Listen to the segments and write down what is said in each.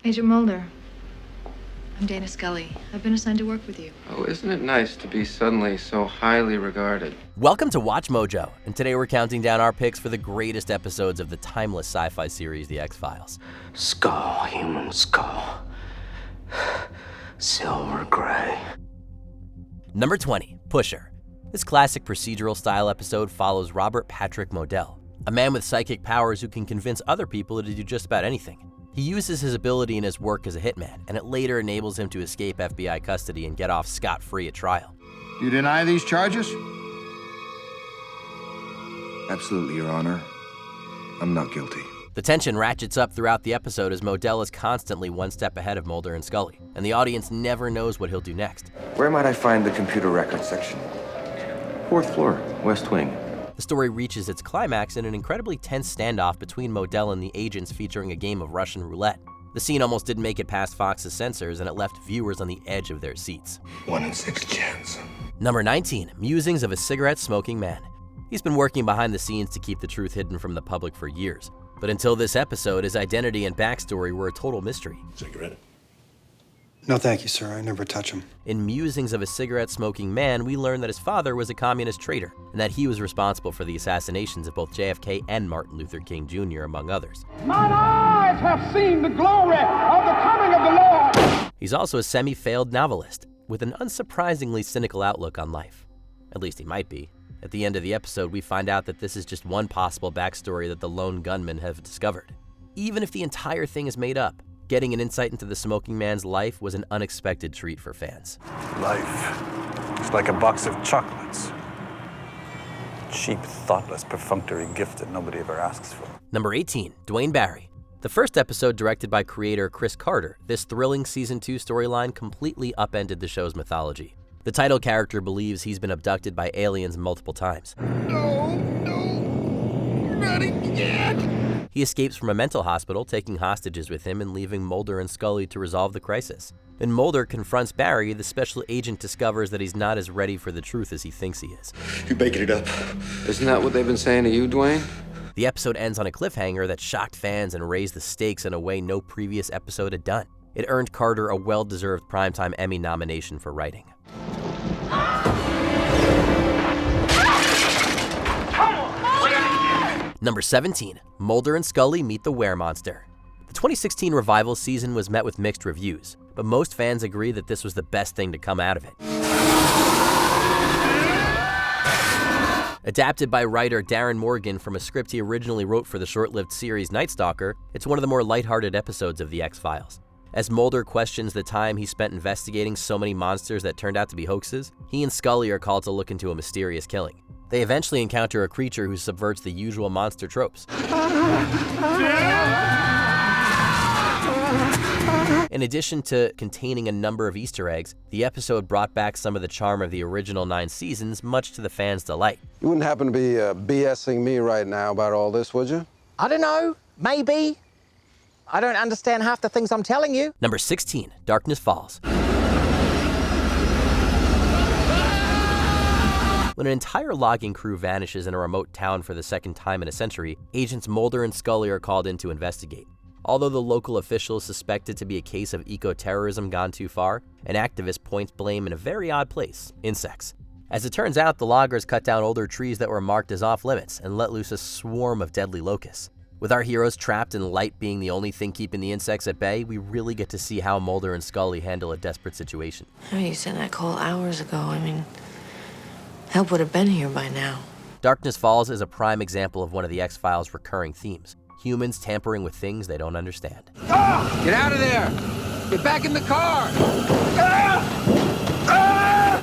Agent Moulder. I'm Dana Scully. I've been assigned to work with you. Oh, isn't it nice to be suddenly so highly regarded? Welcome to Watch Mojo, and today we're counting down our picks for the greatest episodes of the timeless sci-fi series, The X-Files. Skull, human skull. Silver gray. Number 20, Pusher. This classic procedural-style episode follows Robert Patrick Modell, a man with psychic powers who can convince other people to do just about anything. He uses his ability in his work as a hitman, and it later enables him to escape FBI custody and get off scot-free at trial. You deny these charges? Absolutely, Your Honor. I'm not guilty. The tension ratchets up throughout the episode as Modell is constantly one step ahead of Mulder and Scully, and the audience never knows what he'll do next. Where might I find the computer records section? 4th floor, West Wing. The story reaches its climax in an incredibly tense standoff between Modell and the agents featuring a game of Russian roulette. The scene almost didn't make it past Fox's censors, and it left viewers on the edge of their seats. 1 in 6 chance. Number 19, Musings of a Cigarette-Smoking Man. He's been working behind the scenes to keep the truth hidden from the public for years. But until this episode, his identity and backstory were a total mystery. Cigarette? No, thank you, sir. I never touch them. In Musings of a Cigarette-Smoking Man, we learn that his father was a communist traitor, and that he was responsible for the assassinations of both JFK and Martin Luther King Jr., among others. Mine eyes have seen the glory of the coming of the Lord. He's also a semi-failed novelist, with an unsurprisingly cynical outlook on life. At least he might be. At the end of the episode, we find out that this is just one possible backstory that the lone gunmen have discovered. Even if the entire thing is made up, getting an insight into the smoking man's life was an unexpected treat for fans. Life is like a box of chocolates. Cheap, thoughtless, perfunctory gift that nobody ever asks for. Number 18, Dwayne Barry. The first episode, directed by creator Chris Carter, this thrilling Season 2 storyline completely upended the show's mythology. The title character believes he's been abducted by aliens multiple times. No, not again! He escapes from a mental hospital, taking hostages with him and leaving Mulder and Scully to resolve the crisis. When Mulder confronts Barry, the special agent discovers that he's not as ready for the truth as he thinks he is. You're making it up. Isn't that what they've been saying to you, Dwayne? The episode ends on a cliffhanger that shocked fans and raised the stakes in a way no previous episode had done. It earned Carter a well-deserved Primetime Emmy nomination for writing. Number 17, Mulder and Scully meet the Weremonster. The 2016 revival season was met with mixed reviews, but most fans agree that this was the best thing to come out of it. Adapted by writer Darren Morgan from a script he originally wrote for the short-lived series Night Stalker, it's one of the more lighthearted episodes of The X-Files. As Mulder questions the time he spent investigating so many monsters that turned out to be hoaxes, he and Scully are called to look into a mysterious killing. They eventually encounter a creature who subverts the usual monster tropes. In addition to containing a number of Easter eggs, the episode brought back some of the charm of the original 9 seasons, much to the fans' delight. You wouldn't happen to be BSing me right now about all this, would you? I don't know. Maybe. I don't understand half the things I'm telling you. Number 16, Darkness Falls. When an entire logging crew vanishes in a remote town for the second time in a century, agents Mulder and Scully are called in to investigate. Although the local officials suspect it to be a case of eco-terrorism gone too far, an activist points blame in a very odd place: insects. As it turns out, the loggers cut down older trees that were marked as off-limits and let loose a swarm of deadly locusts. With our heroes trapped and light being the only thing keeping the insects at bay, we really get to see how Mulder and Scully handle a desperate situation. Oh, you sent that call hours ago. I mean, help would have been here by now. Darkness Falls is a prime example of one of the X-Files' recurring themes: humans tampering with things they don't understand. Get out of there! Get back in the car!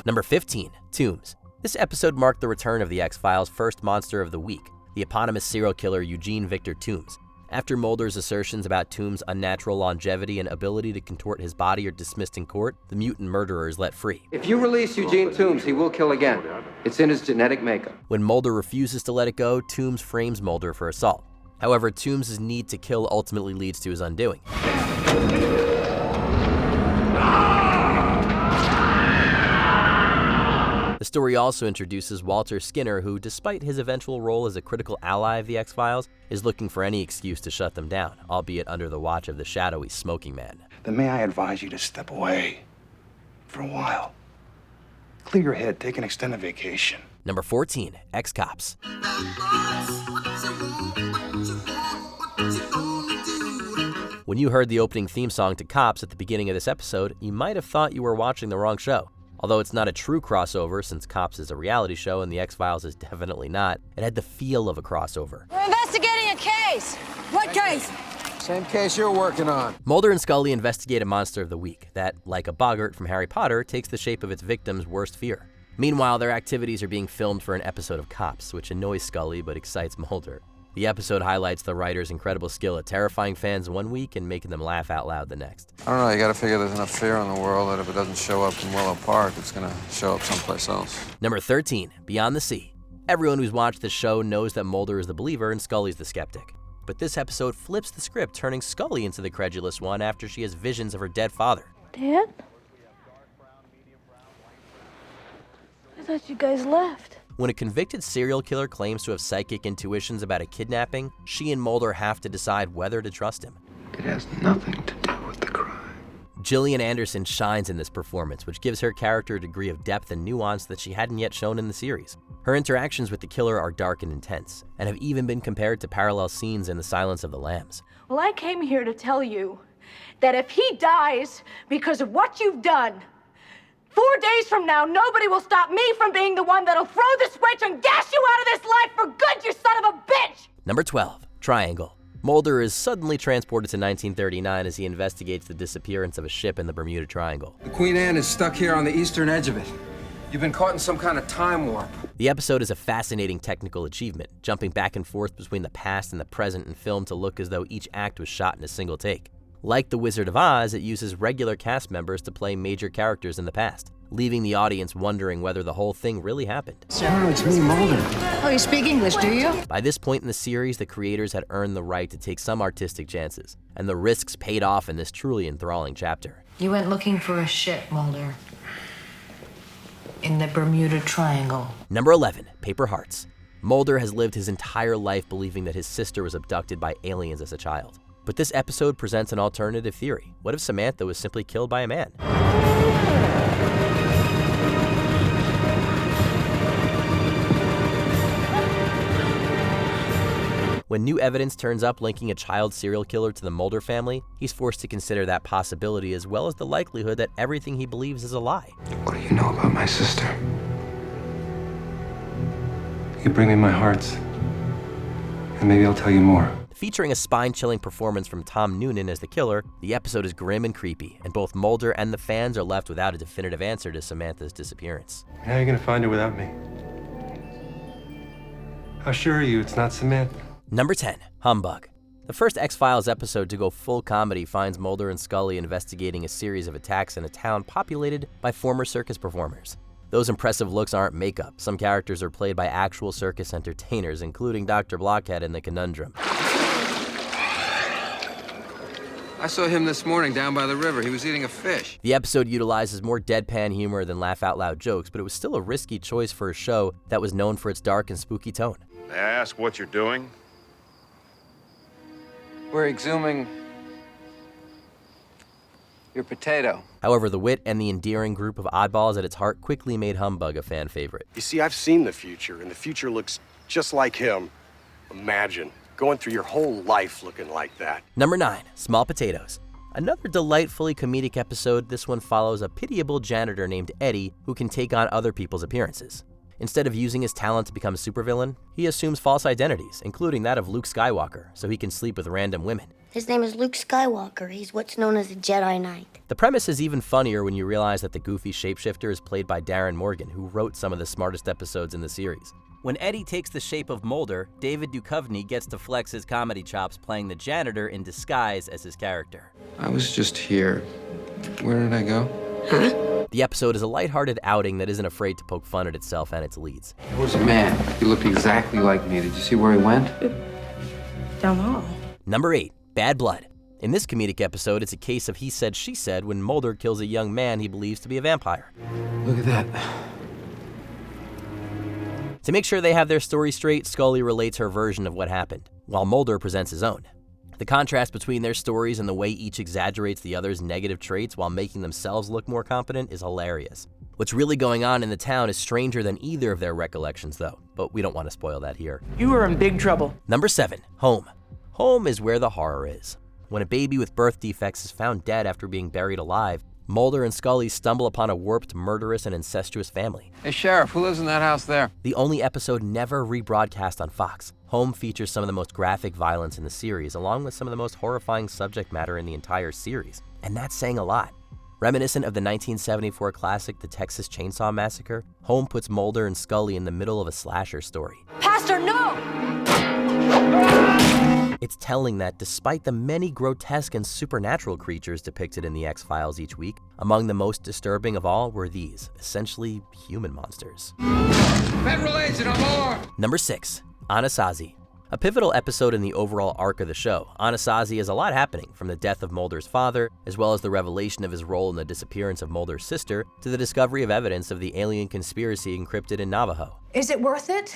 Number 15, Tombs. This episode marked the return of the X-Files' first monster of the week, the eponymous serial killer Eugene Victor Toombs. After Mulder's assertions about Toombs' unnatural longevity and ability to contort his body are dismissed in court, the mutant murderer is let free. If you release Eugene Toombs, he will kill again. It's in his genetic makeup. When Mulder refuses to let it go, Toombs frames Mulder for assault. However, Toombs' need to kill ultimately leads to his undoing. The story also introduces Walter Skinner, who, despite his eventual role as a critical ally of the X-Files, is looking for any excuse to shut them down, albeit under the watch of the shadowy Smoking Man. Then may I advise you to step away for a while. Clear your head, take an extended vacation. Number 14, Ex-Cops. When you heard the opening theme song to Cops at the beginning of this episode, you might have thought you were watching the wrong show. Although it's not a true crossover, since Cops is a reality show and the X-Files is definitely not, it had the feel of a crossover. We're investigating a case. What case? Same case you're working on. Mulder and Scully investigate a monster of the week that, like a boggart from Harry Potter, takes the shape of its victim's worst fear. Meanwhile, their activities are being filmed for an episode of Cops, which annoys Scully but excites Mulder. The episode highlights the writer's incredible skill at terrifying fans one week and making them laugh out loud the next. I don't know, you gotta figure there's enough fear in the world that if it doesn't show up in Willow Park, it's gonna show up someplace else. Number 13, Beyond the Sea. Everyone who's watched this show knows that Mulder is the believer and Scully's the skeptic. But this episode flips the script, turning Scully into the credulous one after she has visions of her dead father. Dad? I thought you guys left. When a convicted serial killer claims to have psychic intuitions about a kidnapping, she and Mulder have to decide whether to trust him. It has nothing to do with the crime. Gillian Anderson shines in this performance, which gives her character a degree of depth and nuance that she hadn't yet shown in the series. Her interactions with the killer are dark and intense, and have even been compared to parallel scenes in The Silence of the Lambs. Well, I came here to tell you that if he dies because of what you've done, 4 days from now, nobody will stop me from being the one that'll throw the switch and dash you out of this life for good, you son of a bitch! Number 12, Triangle. Mulder is suddenly transported to 1939 as he investigates the disappearance of a ship in the Bermuda Triangle. The Queen Anne is stuck here on the eastern edge of it. You've been caught in some kind of time warp. The episode is a fascinating technical achievement, jumping back and forth between the past and the present in film to look as though each act was shot in a single take. Like The Wizard of Oz, it uses regular cast members to play major characters in the past, leaving the audience wondering whether the whole thing really happened. Sarah, it's me, Moulder. Oh, you speak English, do you? By this point in the series, the creators had earned the right to take some artistic chances, and the risks paid off in this truly enthralling chapter. You went looking for a ship, Mulder. In the Bermuda Triangle. Number 11, Paper Hearts. Mulder has lived his entire life believing that his sister was abducted by aliens as a child. But this episode presents an alternative theory. What if Samantha was simply killed by a man? When new evidence turns up linking a child serial killer to the Mulder family, he's forced to consider that possibility as well as the likelihood that everything he believes is a lie. What do you know about my sister? You bring me my hearts, and maybe I'll tell you more. Featuring a spine-chilling performance from Tom Noonan as the killer, the episode is grim and creepy, and both Mulder and the fans are left without a definitive answer to Samantha's disappearance. How are you gonna find her without me? How sure are you it's not Samantha? Number 10, Humbug. The first X-Files episode to go full comedy finds Mulder and Scully investigating a series of attacks in a town populated by former circus performers. Those impressive looks aren't makeup. Some characters are played by actual circus entertainers, including Dr. Blockhead in The Conundrum. I saw him this morning down by the river. He was eating a fish. The episode utilizes more deadpan humor than laugh-out-loud jokes, but it was still a risky choice for a show that was known for its dark and spooky tone. May I ask what you're doing? We're exhuming your potato. However, the wit and the endearing group of oddballs at its heart quickly made Humbug a fan favorite. You see, I've seen the future, and the future looks just like him. Imagine going through your whole life looking like that. Number 9, Small Potatoes. Another delightfully comedic episode, this one follows a pitiable janitor named Eddie who can take on other people's appearances. Instead of using his talent to become a supervillain, he assumes false identities, including that of Luke Skywalker, so he can sleep with random women. His name is Luke Skywalker. He's what's known as a Jedi Knight. The premise is even funnier when you realize that the goofy shapeshifter is played by Darren Morgan, who wrote some of the smartest episodes in the series. When Eddie takes the shape of Moulder, David Duchovny gets to flex his comedy chops playing the janitor in disguise as his character. I was just here. Where did I go? Huh? The episode is a lighthearted outing that isn't afraid to poke fun at itself and its leads. There was a man. He looked exactly like me. Did you see where he went? Down the hall. Number 8, Bad Blood. In this comedic episode, it's a case of he said, she said when Moulder kills a young man he believes to be a vampire. Look at that. To make sure they have their story straight, Scully relates her version of what happened, while Moulder presents his own. The contrast between their stories and the way each exaggerates the other's negative traits while making themselves look more competent is hilarious. What's really going on in the town is stranger than either of their recollections though, but we don't want to spoil that here. You are in big trouble. Number 7, home. Home is where the horror is. When a baby with birth defects is found dead after being buried alive, Moulder and Scully stumble upon a warped, murderous, and incestuous family. Hey, Sheriff, who lives in that house there? The only episode never rebroadcast on Fox, Home features some of the most graphic violence in the series, along with some of the most horrifying subject matter in the entire series. And that's saying a lot. Reminiscent of the 1974 classic The Texas Chainsaw Massacre, Home puts Moulder and Scully in the middle of a slasher story. Pastor, no! It's telling that despite the many grotesque and supernatural creatures depicted in the X-Files each week, among the most disturbing of all were these, essentially human monsters. Federal agent aboard! Number 6, Anasazi. A pivotal episode in the overall arc of the show, Anasazi has a lot happening, from the death of Moulder's father, as well as the revelation of his role in the disappearance of Moulder's sister, to the discovery of evidence of the alien conspiracy encrypted in Navajo. Is it worth it?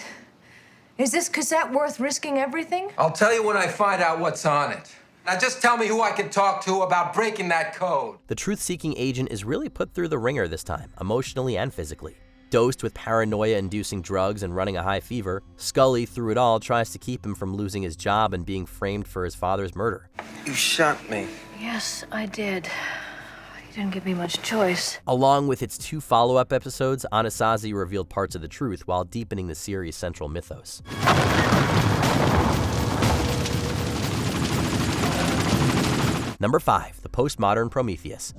Is this cassette worth risking everything? I'll tell you when I find out what's on it. Now just tell me who I can talk to about breaking that code. The truth-seeking agent is really put through the ringer this time, emotionally and physically. Dosed with paranoia-inducing drugs and running a high fever, Scully, through it all, tries to keep him from losing his job and being framed for his father's murder. You shot me. Yes, I did. You didn't give me much choice. Along with its 2 follow-up episodes, Anasazi revealed parts of the truth while deepening the series' central mythos. Number 5, the Postmodern Prometheus.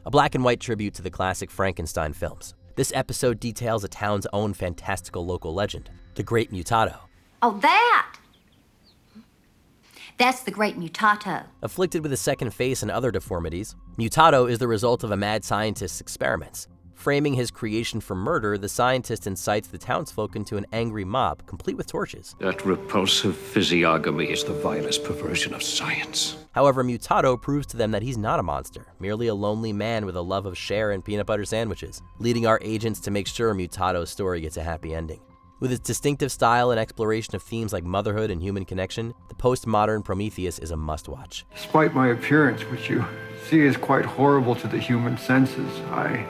A black and white tribute to the classic Frankenstein films. This episode details a town's own fantastical local legend, the Great Mutato. Oh, that's the Great Mutato. Afflicted with a second face and other deformities, Mutato is the result of a mad scientist's experiments. Framing his creation for murder, the scientist incites the townsfolk into an angry mob, complete with torches. That repulsive physiognomy is the vilest perversion of science. However, Mutato proves to them that he's not a monster, merely a lonely man with a love of Cher and peanut butter sandwiches, leading our agents to make sure Mutato's story gets a happy ending. With its distinctive style and exploration of themes like motherhood and human connection, the Postmodern Prometheus is a must-watch. Despite my appearance, which you see is quite horrible to the human senses, I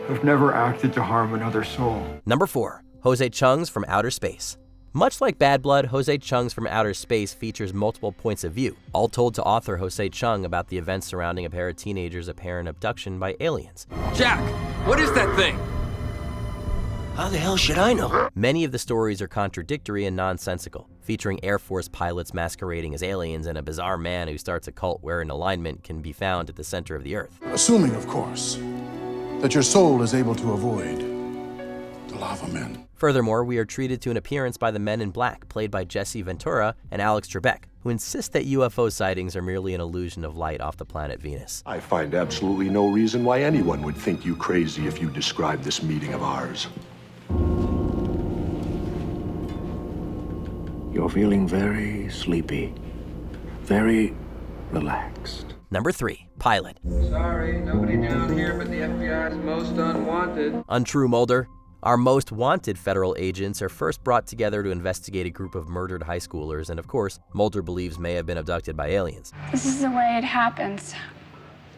have never acted to harm another soul. Number 4, Jose Chung's From Outer Space. Much like Bad Blood, Jose Chung's From Outer Space features multiple points of view, all told to author Jose Chung about the events surrounding a pair of teenagers' apparent abduction by aliens. Jack, what is that thing? How the hell should I know? Many of the stories are contradictory and nonsensical, featuring Air Force pilots masquerading as aliens and a bizarre man who starts a cult where an alignment can be found at the center of the Earth. Assuming, of course, that your soul is able to avoid the lava men. Furthermore, we are treated to an appearance by the Men in Black, played by Jesse Ventura and Alex Trebek, who insist that UFO sightings are merely an illusion of light off the planet Venus. I find absolutely no reason why anyone would think you crazy if you describe this meeting of ours. You're feeling very sleepy, very relaxed. Number 3, Pilot. Sorry, nobody down here but the FBI's most unwanted. Untrue, Moulder. Our most wanted federal agents are first brought together to investigate a group of murdered high schoolers, and of course, Moulder believes may have been abducted by aliens. This is the way it happens.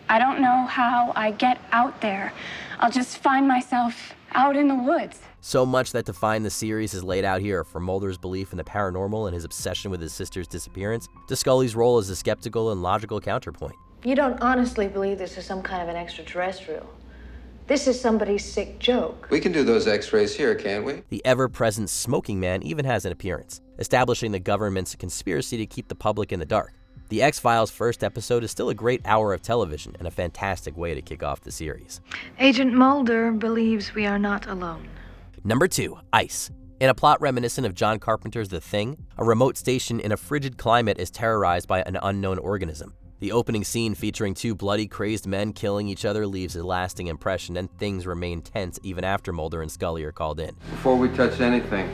I don't know how I get out there. I'll just find myself out in the woods. So much that to find the series is laid out here, from Moulder's belief in the paranormal and his obsession with his sister's disappearance, to Scully's role as a skeptical and logical counterpoint. You don't honestly believe this is some kind of an extraterrestrial. This is somebody's sick joke. We can do those x-rays here, can't we? The ever-present smoking man even has an appearance, establishing the government's conspiracy to keep the public in the dark. The X-Files' first episode is still a great hour of television and a fantastic way to kick off the series. Agent Moulder believes we are not alone. Number 2, Ice. In a plot reminiscent of John Carpenter's The Thing, a remote station in a frigid climate is terrorized by an unknown organism. The opening scene, featuring 2 bloody, crazed men killing each other, leaves a lasting impression, and things remain tense even after Moulder and Scully are called in. Before we touch anything,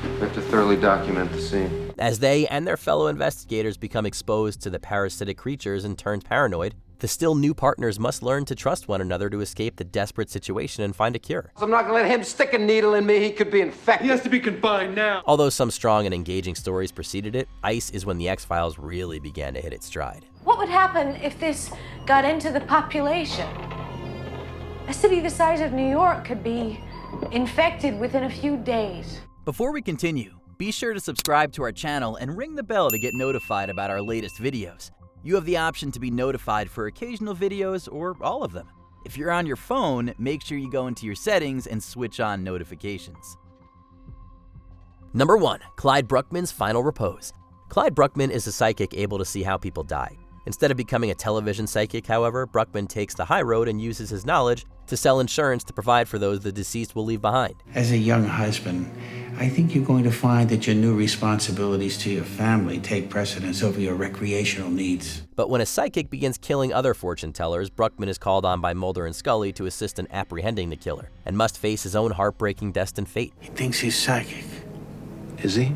we have to thoroughly document the scene. As they and their fellow investigators become exposed to the parasitic creatures and turn paranoid, The still new partners must learn to trust one another to escape the desperate situation and find a cure. I'm not gonna let him stick a needle in me. He could be infected. He has to be confined now. Although some strong and engaging stories preceded it, ICE is when the X-Files really began to hit its stride. What would happen if this got into the population? A city the size of New York could be infected within a few days. Before we continue, be sure to subscribe to our channel and ring the bell to get notified about our latest videos. You have the option to be notified for occasional videos or all of them. If you're on your phone, make sure you go into your settings and switch on notifications. Number 1. Clyde Bruckman's Final Repose. Clyde Bruckman is a psychic able to see how people die. Instead of becoming a television psychic, however, Bruckman takes the high road and uses his knowledge to sell insurance to provide for those the deceased will leave behind. As a young husband, I think you're going to find that your new responsibilities to your family take precedence over your recreational needs. But when a psychic begins killing other fortune tellers, Bruckman is called on by Moulder and Scully to assist in apprehending the killer, and must face his own heartbreaking destined fate. He thinks he's psychic. Is he?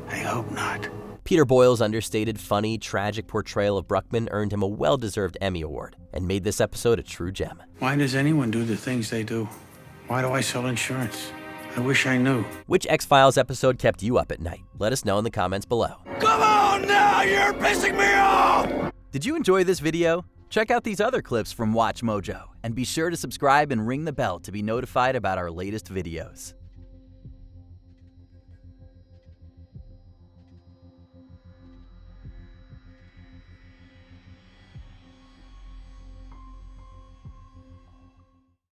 I hope not. Peter Boyle's understated, funny, tragic portrayal of Bruckman earned him a well-deserved Emmy Award, and made this episode a true gem. Why does anyone do the things they do? Why do I sell insurance? I wish I knew. Which X-Files episode kept you up at night? Let us know in the comments below. Come on now, you're pissing me off! Did you enjoy this video? Check out these other clips from WatchMojo, and be sure to subscribe and ring the bell to be notified about our latest videos.